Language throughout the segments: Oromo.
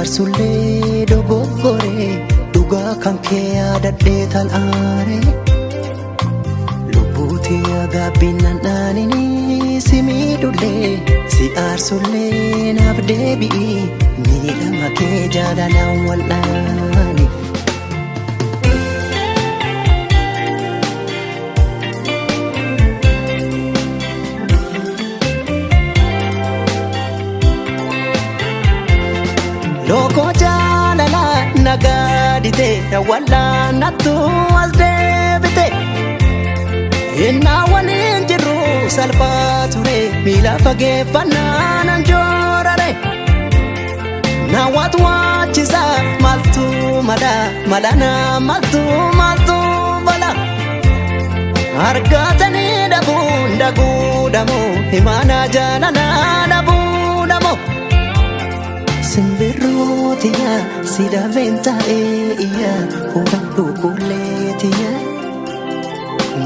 aarsullee dogoggoree dhugaa kan kee yaadadhee tan aare lubbuutii agaabbinnaan dhaanini si miidhullee si aarsullee naaf deebi'i miidhama kee jaalalaan wal'aani. Loko jaalala nagaadite wal'aanattu as deebite innaa waliin jirru salphaa ture miila fageeffannaan joorare naawwatu waachisa maaltu mala maaltu bala argatanii dhabuudhamoo himaana jaalala dhabuudhamoo. Simbirrootiyya si dhabeen taa'ee hubadhu kulleetiyya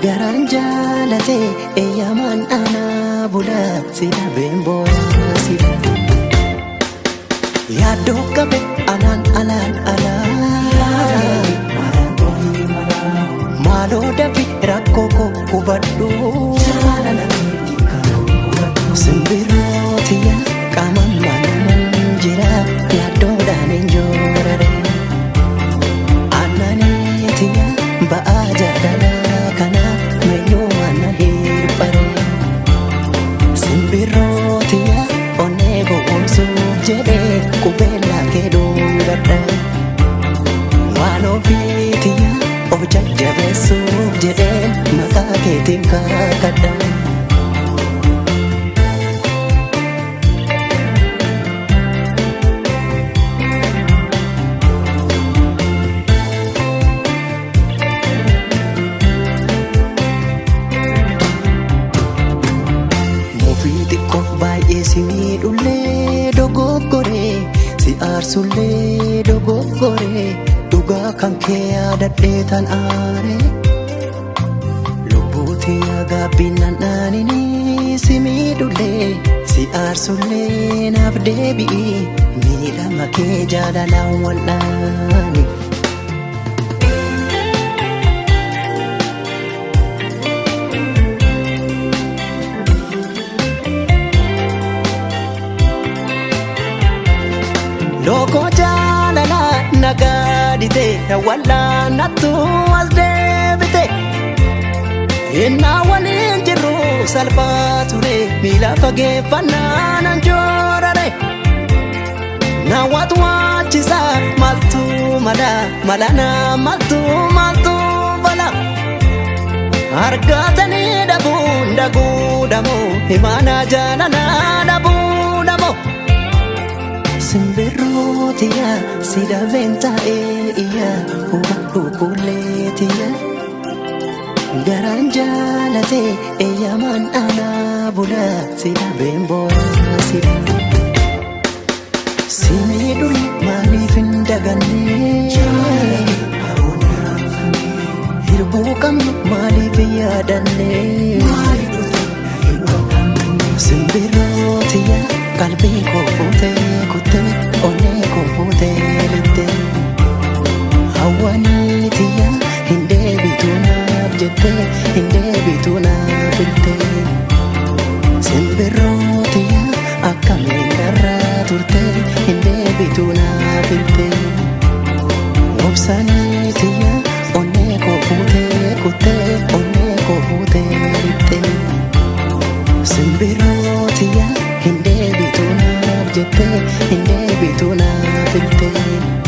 garaan jaalatee eeyyamaan aanaa bula si dhabeen boorasila yaaddoo qabe alaan maaloo dafi rakkoo koo hubadhu simbirrootiyya qaamaan jira yaaddoodhaan enjoorare annaniitiya ba'aa jaalala kana meeyyoo mana hirpare simbirrootiya onnee boqomsuuf jedhee qubeellaa kee dhoongadha waan ofiitiya of jajjabeessuuf jedhee maqaa keetiin kakadha. Si miidhullee dogoggoree si aarsullee dogoggoree dhugaa kan kee yaadadhee tan aare lubbuutii agaabbinnaan dhaanini si miidhullee si aarsullee naaf deebi'i miidhama kee jaalalaan wal'aani. Loko jaalala nagaadite wal'aanattu as deebite innaa waliin jirru salphaa ture miila fageeffannaan joorare naawwatu waachisa maaltu mala maaltu bala argatanii dhabuudhamoo himaana jaalala dhabuudhamoo. Simbirrootiyya si dhabeen taa'ee hubadhu kulleetiyya garaan jaalatee eeyyamaan aanaa bula si dhabeen boorasila si miidhulle maaliif hin daganne hirbuu qabnu maaliif hin yaadanne simbirrootiyya qalbii koo fuutee kuttee onnee koo fuutee littee hawwaniitiyya hin deebitu naaf jettee hin deebitu naaf iltee simbirrootiyya akkamiin irraa turtee hin deebitu naaf iltee obsaniitiyya onnee koo fuutee kuttee onnee koo fuutee littee simbirrootiyya hin deebitu naaf jettee hin deebitu naaf iltee.